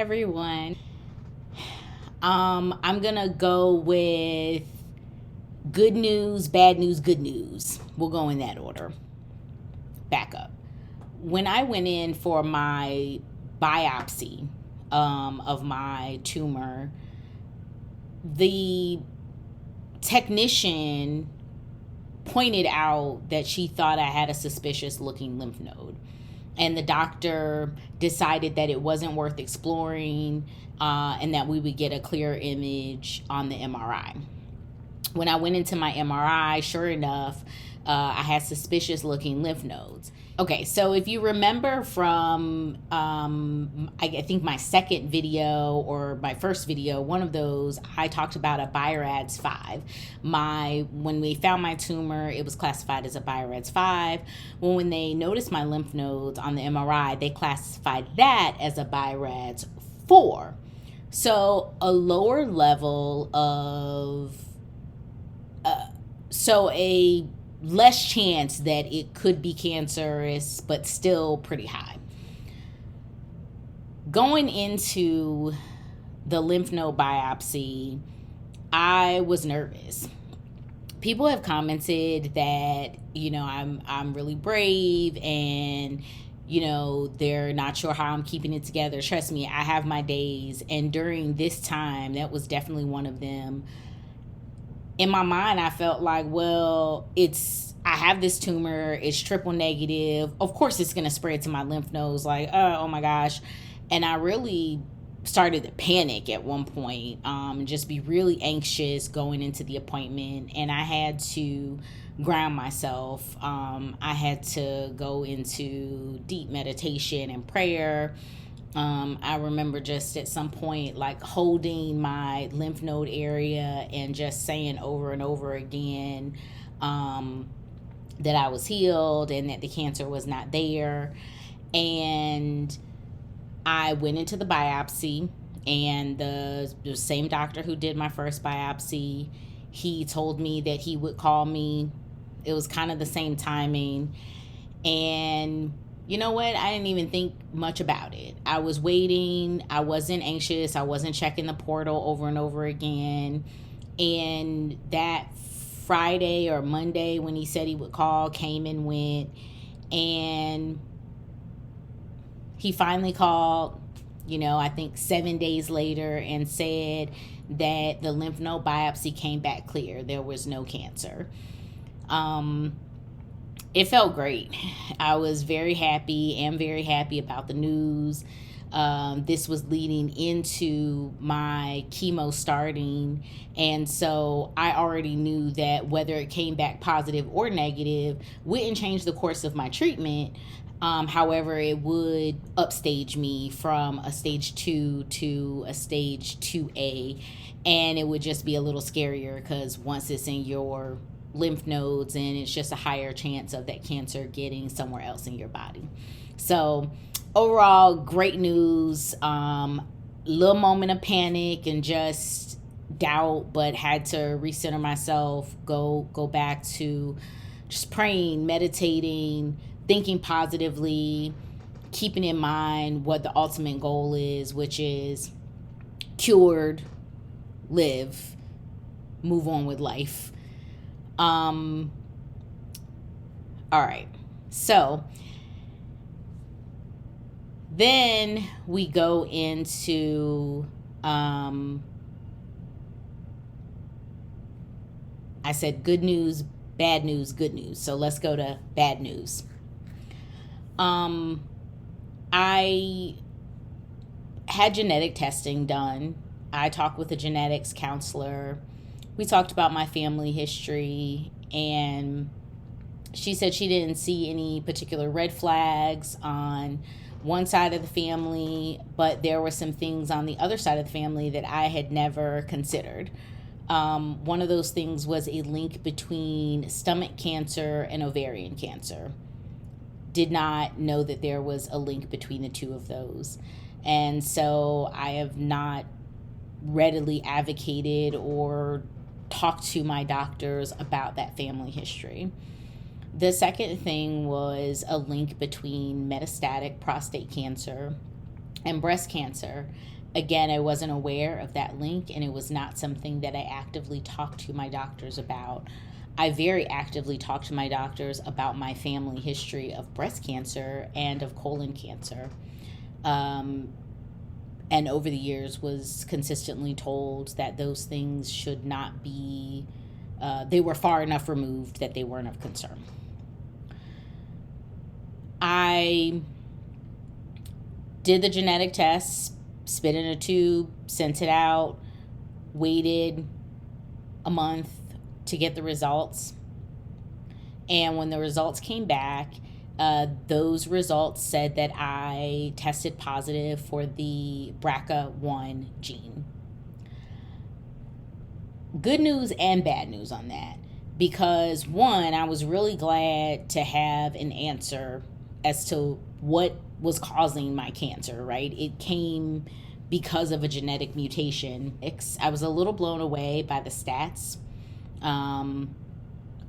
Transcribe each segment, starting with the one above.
everyone. I'm gonna go with good news, bad news, good news. We'll go in that order. Back up. When I went in for my biopsy of my tumor, the technician pointed out that she thought I had a suspicious looking lymph node. And the doctor decided that it wasn't worth exploring and that we would get a clear image on the MRI. When I went into my MRI, sure enough, I had suspicious looking lymph nodes. Okay, so if you remember from, I think my second video or my first video, one of those, I talked about a BioRads 5. When we found my tumor, it was classified as a BioRads 5. Well, when they noticed my lymph nodes on the MRI, they classified that as a BioRads 4. So a lower level of, a less chance that it could be cancerous, but still pretty high. Going into the lymph node biopsy, I was nervous. People have commented that, I'm really brave and, they're not sure how I'm keeping it together. Trust me, I have my days. And during this time, that was definitely one of them. In my mind, I felt like, well, I have this tumor, it's triple negative. Of course, it's going to spread to my lymph nodes, like, oh my gosh. And I really started to panic at one point, just be really anxious going into the appointment. And I had to ground myself. I had to go into deep meditation and prayer. I remember just at some point like holding my lymph node area and just saying over and over again that I was healed and that the cancer was not there. And I went into the biopsy, and the same doctor who did my first biopsy, he told me that he would call me. It was kind of the same timing. And you know what? I didn't even think much about it. I was waiting. I wasn't anxious. I wasn't checking the portal over and over again. And that Friday or Monday when he said he would call, came and went. And he finally called, I think 7 days later, and said that the lymph node biopsy came back clear. There was no cancer. It felt great. I was very happy about the news. This was leading into my chemo starting. And so I already knew that whether it came back positive or negative wouldn't change the course of my treatment. However, it would upstage me from a stage 2 to a stage 2A. And it would just be a little scarier because once it's in your lymph nodes, and it's just a higher chance of that cancer getting somewhere else in your body. So overall, great news. Little moment of panic and just doubt, but had to recenter myself, go back to just praying, meditating, thinking positively, keeping in mind what the ultimate goal is, which is cured, live, move on with life. All right. So then we go into, I said good news, bad news, good news. So let's go to bad news. I had genetic testing done. I talked with a genetics counselor. We talked about my family history, and she said she didn't see any particular red flags on one side of the family, but there were some things on the other side of the family that I had never considered. One of those things was a link between stomach cancer and ovarian cancer. Did not know that there was a link between the two of those. And so I have not readily advocated or talked to my doctors about that family history. The second thing was a link between metastatic prostate cancer And breast cancer, again, I wasn't aware of that link, and it was not something that I actively talked to my doctors about. I very actively talked to my doctors about my family history of breast cancer and of colon cancer. And over the years was consistently told that those things should not be, they were far enough removed that they weren't of concern. I did the genetic test, spit in a tube, sent it out, waited a month to get the results. And when the results came back, those results said that I tested positive for the BRCA1 gene. Good news and bad news on that. Because one, I was really glad to have an answer as to what was causing my cancer, right? It came because of a genetic mutation. I was a little blown away by the stats.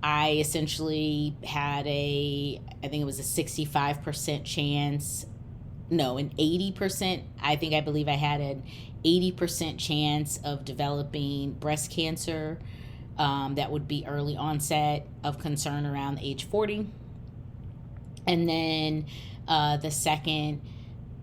I essentially had I think it was a 65% chance, no, an 80%, I believe I had an 80% chance of developing breast cancer. That would be early onset of concern around age 40. And then the second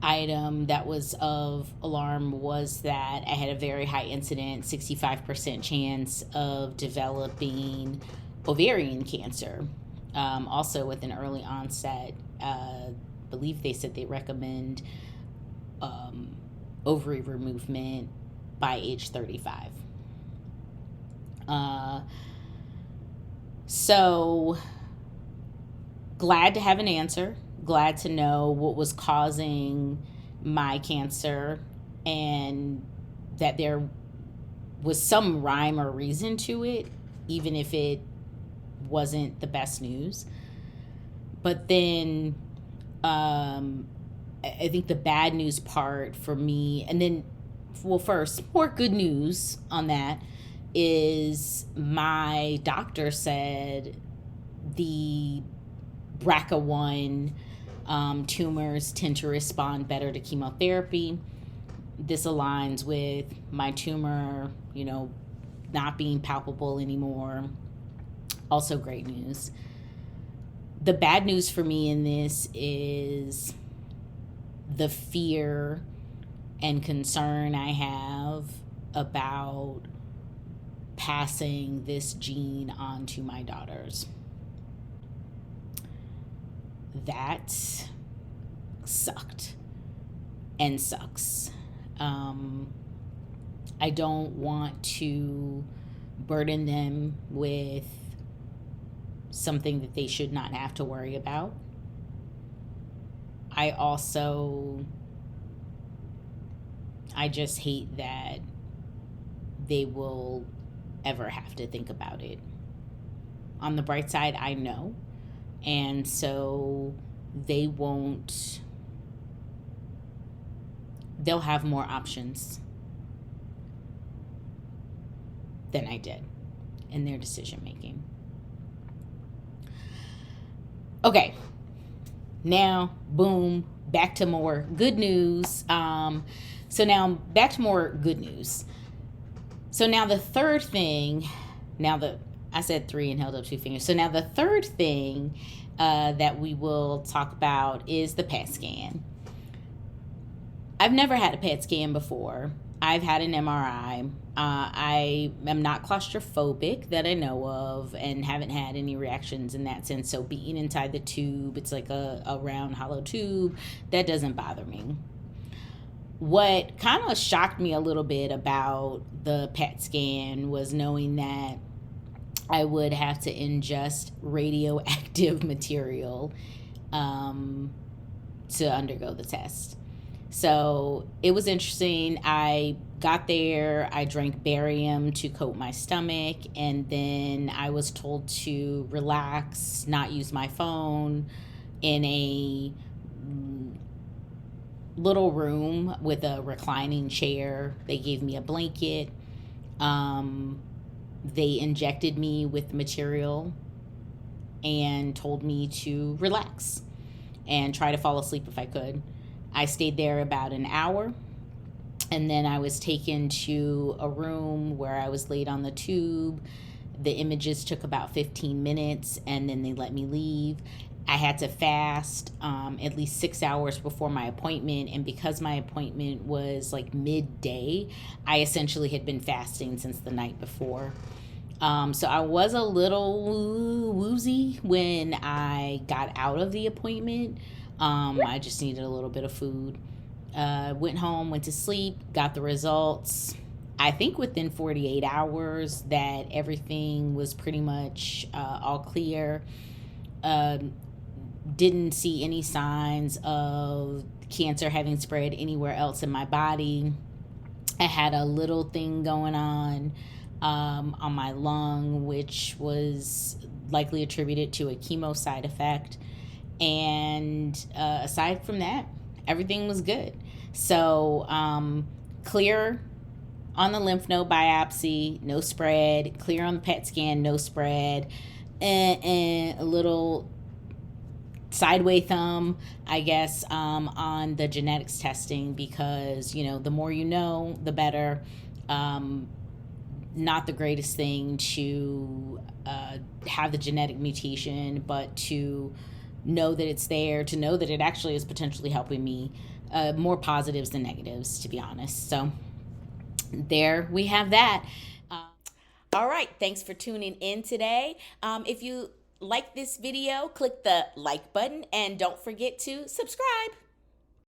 item that was of alarm was that I had a very high incident, 65% chance of developing ovarian cancer, also with an early onset. I believe they said they recommend ovary removement by age 35. So glad to have an answer, glad to know what was causing my cancer, and that there was some rhyme or reason to it, even if it wasn't the best news. But then I think the bad news part for me, and then, well, first, more good news on that is my doctor said the BRCA1 tumors tend to respond better to chemotherapy. This aligns with my tumor, not being palpable anymore. Also great news. The bad news for me in this is the fear and concern I have about passing this gene on to my daughters. That sucked and sucks. I don't want to burden them with something that they should not have to worry about. I just hate that they will ever have to think about it. On the bright side, I know. And so they'll have more options than I did in their decision making. Okay, now, boom, back to more good news. So now back to more good news. So now the third thing, I said 3 and held up 2 fingers. So now the third thing that we will talk about is the PET scan. I've never had a PET scan before. I've had an MRI. I am not claustrophobic that I know of, and haven't had any reactions in that sense. So being inside the tube, it's like a round hollow tube, that doesn't bother me. What kind of shocked me a little bit about the PET scan was knowing that I would have to ingest radioactive material to undergo the test. So it was interesting. I got there, I drank barium to coat my stomach, and then I was told to relax, not use my phone, in a little room with a reclining chair. They gave me a blanket. They injected me with material and told me to relax and try to fall asleep if I could. I stayed there about an hour, and then I was taken to a room where I was laid on the tube. The images took about 15 minutes, and then they let me leave. I had to fast at least 6 hours before my appointment. And because my appointment was like midday, I essentially had been fasting since the night before. So I was a little woozy when I got out of the appointment. I just needed a little bit of food. Went home, went to sleep, got the results. I think within 48 hours that everything was pretty much all clear. Didn't see any signs of cancer having spread anywhere else in my body. I had a little thing going on my lung, which was likely attributed to a chemo side effect. And aside from that, everything was good. So clear on the lymph node biopsy, no spread. Clear on the PET scan, no spread. And a little sideway thumb, I guess, on the genetics testing, because, you know, the more you know, the better. Not the greatest thing to have the genetic mutation, but to know that it's there, to know that it actually is potentially helping me. More positives than negatives, to be honest. So there we have that. All right, thanks for tuning in today. If you like this video, click the like button and don't forget to subscribe.